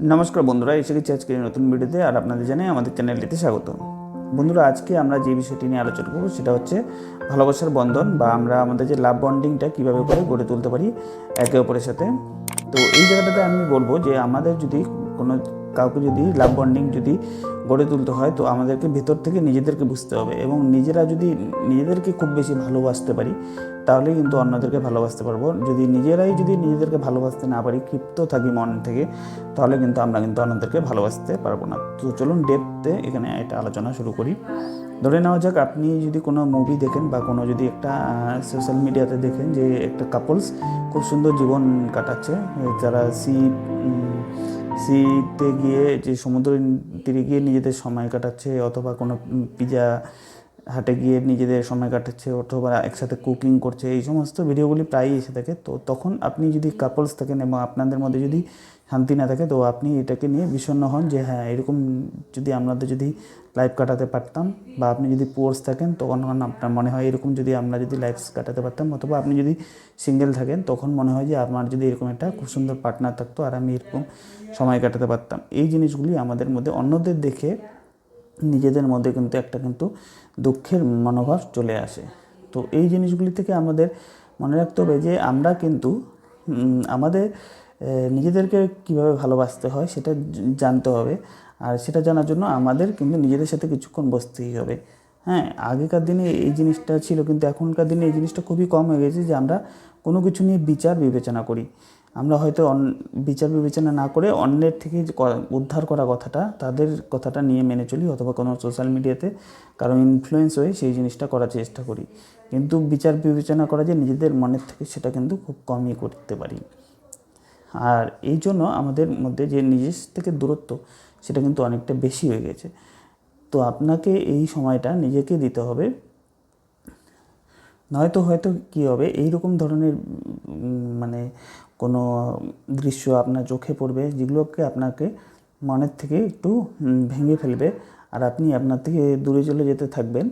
নমস্কার বন্ধুরা, এসে গেছি আজকে নতুন ভিডিওতে। আর আপনাদের জানাই আমাদের চ্যানেলটিতে স্বাগত। বন্ধুরা, আজকে আমরা যে বিষয়টি নিয়ে আলোচনা করব সেটা হচ্ছে ভালোবাসার বন্ধন, বা আমরা আমাদের যে লাভ বন্ডিংটা কীভাবে করে গড়ে তুলতে পারি একে অপরের সাথে। তো এই জায়গাটাতে আমি বলবো যে আমাদের যদি কোনো কাউকে যদি লাভ বন্ডিং যদি গড়ে তুলতে হয়, তো আমাদেরকে ভেতর থেকে নিজেদেরকে বুঝতে হবে, এবং নিজেরা যদি নিজেদেরকে খুব বেশি ভালোবাসতে পারি তাহলে কিন্তু অন্যদেরকে ভালোবাসতে পারবো। যদি নিজেরাই যদি নিজেদেরকে ভালোবাসতে না পারি, ক্ষিপ্ত থাকি মন থেকে, তাহলে কিন্তু আমরা কিন্তু অন্যদেরকে ভালোবাসতে পারবো না। তো চলুন ডেপথে এখানে একটা আলোচনা শুরু করি। ধরে নেওয়া যাক, আপনি যদি কোনো মুভি দেখেন বা কোনো যদি একটা সোশ্যাল মিডিয়াতে দেখেন যে একটা কাপলস খুব সুন্দর জীবন কাটাচ্ছে, যারা সিতে গিয়ে যে সমুদ্র তীরে গিয়ে নিজেদের সময় কাটাচ্ছে, অথবা কোনো পিজা হাটে গিয়ে নিজেদের সময় কাটাচ্ছে, অথবা একসাথে কুকিং করছে, এই সমস্ত ভিডিওগুলি প্রায়ই এসে থাকে। তো তখন আপনি যদি কাপলস থাকেন এবং আপনাদের মধ্যে যদি শান্তি না থাকে, তো আপনি এটাকে নিয়ে বিষণ্ণ হন যে হ্যাঁ, এরকম যদি আমাদের যদি লাইফ কাটাতে পারতাম, বা আপনি যদি পোর্স থাকেন তখন আপনার মনে হয় এরকম যদি আমরা যদি লাইফ কাটাতে পারতাম, অথবা আপনি যদি সিঙ্গেল থাকেন তখন মনে হয় যে আমার যদি এরকম একটা খুব সুন্দর পার্টনার থাকতো আর আমি এরকম সময় কাটাতে পারতাম। এই জিনিসগুলি আমাদের মধ্যে অন্যদের দেখে নিজেদের মধ্যে কিন্তু একটা দুঃখের মনোভাব চলে আসে। তো এই জিনিসগুলি থেকে আমাদের মনে রাখতে হবে যে আমরা কিন্তু আমাদের নিজেদেরকে কীভাবে ভালোবাসতে হয় সেটা জানতে হবে। আর সেটা জানার জন্য আমাদের কিন্তু নিজেদের সাথে কিছুক্ষণ বসতেই হবে। হ্যাঁ, আগেকার দিনে এই জিনিসটা ছিল, কিন্তু এখনকার দিনে এই জিনিসটা খুবই কম হয়ে গেছে যে আমরা কোনো কিছু নিয়ে বিচার বিবেচনা করি। আমরা হয়তো বিচার বিবেচনা না করে অন্যের থেকে উদ্ধার করা কথাটা, তাদের কথাটা নিয়ে মেনে চলি, অথবা কোনো সোশ্যাল মিডিয়াতে কারো ইনফ্লুয়েন্স হয়ে সেই জিনিসটা করার চেষ্টা করি। কিন্তু বিচার বিবেচনা করা যে নিজেদের মনের থেকে, সেটা কিন্তু খুব কমই করতে পারি। আর এই জন্য আমাদের মধ্যে যে নিজের থেকে দূরত্ব, সেটা কিন্তু অনেকটা বেশি হয়ে গেছে। তো আপনাকে এই সময়টা নিজেকে দিতে হবে। নয়তো হয়তো কী হবে, এইরকম ধরনের মানে কোনো দৃশ্য আপনার চোখে পড়বে যেগুলোকে আপনাকে মনের থেকে একটু ভেঙে ফেলবে, আর আপনি আপনার থেকে দূরে চলে যেতে থাকবেন।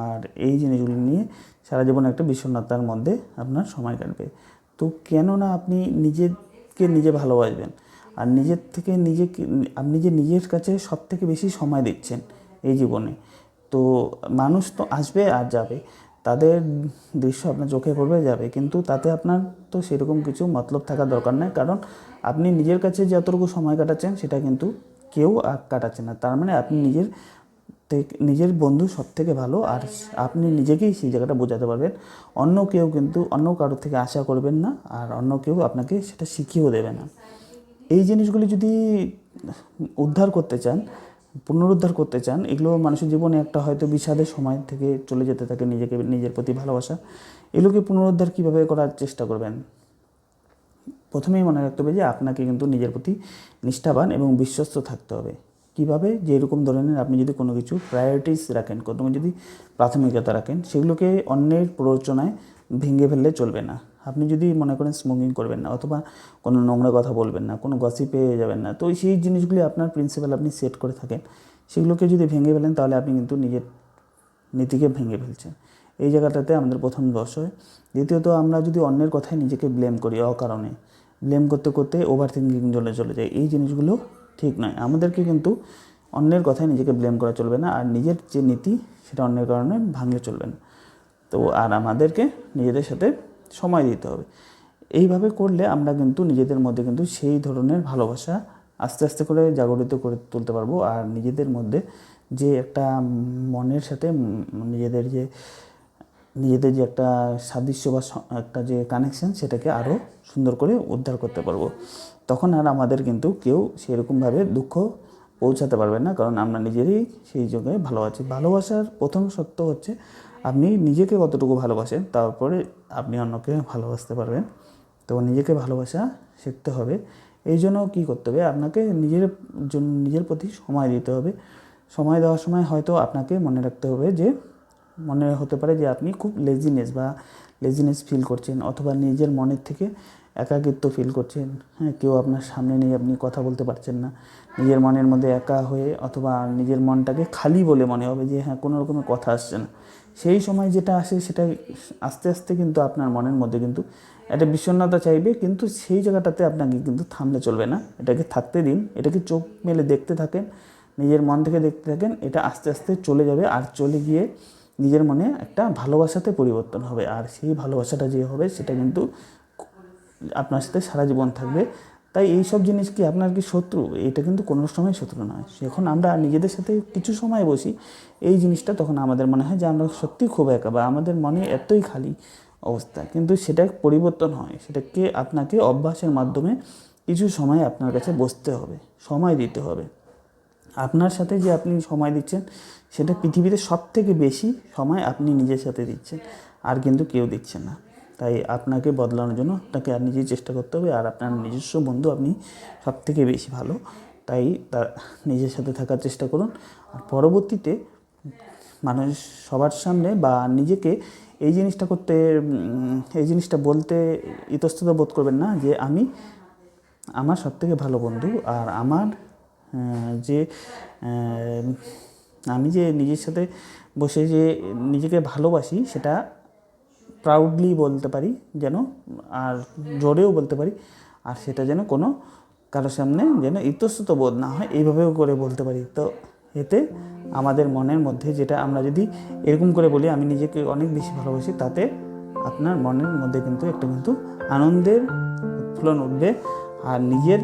আর এই জিনিসগুলো নিয়ে সারা জীবন একটা বিষণ্ণতার মধ্যে আপনার সময় কাটবে। তো কেননা আপনি নিজেকে নিজে ভালোবাসবেন, আর নিজের থেকে আপনি যে নিজের কাছে সব থেকে বেশি সময় দিচ্ছেন এই জীবনে। তো মানুষ তো আসবে আর যাবে, তাদের দৃশ্য আপনার চোখে পড়বে, যাবে, কিন্তু তাতে আপনার তো সেরকম কিছু মতলব থাকার দরকার নেই। কারণ আপনি নিজের কাছে যতটুকু সময় কাটাচ্ছেন সেটা কিন্তু কেউ আর কাটাচ্ছে না। তার মানে আপনি নিজের বন্ধু সব থেকে ভালো, আর আপনি নিজেকেই সেই জায়গাটা বোঝাতে পারবেন। অন্য কেউ কিন্তু অন্য কারোর থেকে আশা করবেন না, আর অন্য কেউ আপনাকে সেটা শিখিয়েও দেবে না। এই জিনিসগুলি যদি উদ্ধার করতে চান, পুনরুদ্ধার করতে চান, এগুলো মানুষের জীবনে একটা হয়তো বিষাদের সময় থেকে চলে যেতে থাকে নিজের প্রতি ভালোবাসা। এগুলোকে পুনরুদ্ধার কীভাবে করার চেষ্টা করবেন? প্রথমেই মনে রাখতে হবে যে আপনাকে কিন্তু নিজের প্রতি নিষ্ঠাবান এবং বিশ্বস্ত থাকতে হবে। কীভাবে? যে এরকম ধরনের আপনি যদি কোনো কিছু প্রায়োরিটিস রাখেন, কোনো যদি প্রাথমিকতা রাখেন, সেগুলোকে অন্যের প্ররোচনায় ভেঙে ফেললে চলবে না। আপনি যদি মনে করেন স্মোকিং করবেন না, অথবা কোনো নোংরা কথা বলবেন না, কোনো গসিপে যাবেন না, তো সেই জিনিসগুলি আপনার প্রিন্সিপাল আপনি সেট করে থাকেন, সেগুলোকে যদি ভেঙে ফেলেন তাহলে আপনি কিন্তু নিজের নীতিকে ভেঙে ফেলছেন। এই জায়গাটাতে আমাদের প্রথম দোষ হয়। দ্বিতীয়ত, আমরা যদি অন্যের কথায় নিজেকে ব্লেম করি, অকারণে ব্লেম করতে করতে ওভার থিঙ্কিং চলে যায়, এই জিনিসগুলো ঠিক নয়। আমাদেরকে কিন্তু অন্যের কথায় নিজেকে ব্লেম করা চলবে না, আর নিজের যে নীতি সেটা অন্যের কারণে ভাঙলে চলবে না। তো আর আমাদেরকে নিজেদের সাথে সময় দিতে হবে। এইভাবে করলে আমরা কিন্তু নিজেদের মধ্যে কিন্তু সেই ধরনের ভালোবাসা আস্তে আস্তে করে জাগরিত করে তুলতে পারবো। আর নিজেদের মধ্যে যে একটা মনের সাথে নিজেদের যে একটা সাদৃশ্য বা একটা যে কানেকশান, সেটাকে আরও সুন্দর করে উদ্ধার করতে পারবো। তখন আর আমাদের কিন্তু কেউ সেরকমভাবে দুঃখ পৌঁছাতে পারবে না, কারণ আমরা নিজেরই সেই জায়গায় ভালো আছি। ভালোবাসার প্রথম সত্য হচ্ছে আপনি নিজেকে কতটুকু ভালোবাসেন, তারপরে আপনি অন্যকে ভালোবাসতে পারবেন। তো নিজেকে ভালোবাসা শিখতে হবে। এই জন্য কী করতে হবে? আপনাকে নিজের প্রতি সময় দিতে হবে। সময় দেওয়ার সময় হয়তো আপনাকে মনে হতে পারে যে আপনি খুব লেজিনেস ফিল করছেন, অথবা নিজের মনের থেকে একাকিত্ব ফিল করছেন। হ্যাঁ, কেউ আপনার সামনে নেই, আপনি কথা বলতে পারছেন না, নিজের মনের মধ্যে একা হয়ে, অথবা নিজের মনটাকে খালি বলে মনে হবে যে হ্যাঁ, কোনো রকমের কথা আসছে না। সেই সময় যেটা আসে সেটা আস্তে আস্তে কিন্তু আপনার মনের মধ্যে কিন্তু একটা বিষণ্ণতা চাইবে, কিন্তু সেই জায়গাটাতে আপনাকে কিন্তু থামলে চলবে না, এটাকে থাকতে দিন, এটাকে চোখ মেলে দেখতে থাকেন, নিজের মন থেকে দেখতে থাকেন। এটা আস্তে আস্তে চলে যাবে, আর চলে গিয়ে নিজের মনে একটা ভালোবাসাতে পরিবর্তন হবে, আর সেই ভালোবাসাটা যে হবে সেটা কিন্তু আপনার সাথে সারা জীবন থাকবে। তাই এই সব জিনিস কি আপনার কি শত্রু? এটা কিন্তু কোনো সময় শত্রু নয়। যখন আমরা নিজেদের সাথে কিছু সময় বসি এই জিনিসটা, তখন আমাদের মনে হয় যে আমরা সত্যিই খুব একা, বা আমাদের মনে এতই খালি অবস্থা, কিন্তু সেটা পরিবর্তন হয়। সেটাকে আপনাকে অভ্যাসের মাধ্যমে কিছু সময় আপনার কাছে বসতে হবে, সময় দিতে হবে। আপনার সাথে যে আপনি সময় দিচ্ছেন সেটা পৃথিবীতে সবথেকে বেশি সময় আপনি নিজের সাথে দিচ্ছেন, আর কিন্তু কেউ দিচ্ছে না। তাই আপনাকে বদলানোর জন্য আপনাকে আর নিজেই চেষ্টা করতে হবে, আর আপনার নিজস্ব বন্ধু আপনি সবথেকে বেশি ভালো। তাই তার নিজের সাথে থাকার চেষ্টা করুন। আর পরবর্তীতে মানুষ সবার সামনে বা নিজেকে এই জিনিসটা করতে, এই জিনিসটা বলতে ইতস্তত বোধ করবেন না যে আমার সবথেকে ভালো বন্ধু, আর আমার যে আমি যে নিজের সাথে বসে যে নিজেকে ভালোবাসি সেটা প্রাউডলি বলতে পারি যেন, আর জোরেও বলতে পারি, আর সেটা যেন কোনো কারোর সামনে যেন ইতস্তত বোধ না হয়, এইভাবেও করে বলতে পারি। তো এতে আমাদের মনের মধ্যে যেটা আমরা যদি এরকম করে বলি আমি নিজেকে অনেক বেশি ভালোবাসি, তাতে আপনার মনের মধ্যে কিন্তু একটা কিন্তু আনন্দের উৎফুল্লন উঠবে। আর নিজের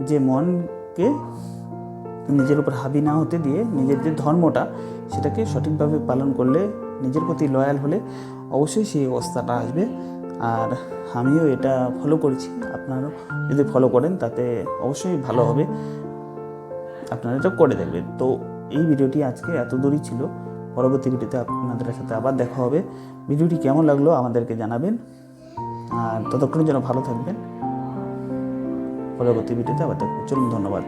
যে মনকে নিজের উপর হাবি না হতে দিয়ে নিজের যে ধর্মটা সেটাকে সঠিকভাবে পালন করলে, নিজের প্রতি লয়াল হলে অবশ্যই সেই অবস্থাটা আসবে। আর আমিও এটা ফলো করেছি, আপনারাও যদি ফলো করেন তাতে অবশ্যই ভালো হবে, আপনারা এটা করে দেখবেন। তো এই ভিডিওটি আজকে এত দূরই ছিল। পরবর্তী ভিডিওতে আপনাদের সাথে আবার দেখা হবে। ভিডিওটি কেমন লাগলো আমাদেরকে জানাবেন, আর ততক্ষণের জন্য ভালো থাকবেন। পরবর্তী ভিডিওতে আবার দেখবেন। চলুন, ধন্যবাদ।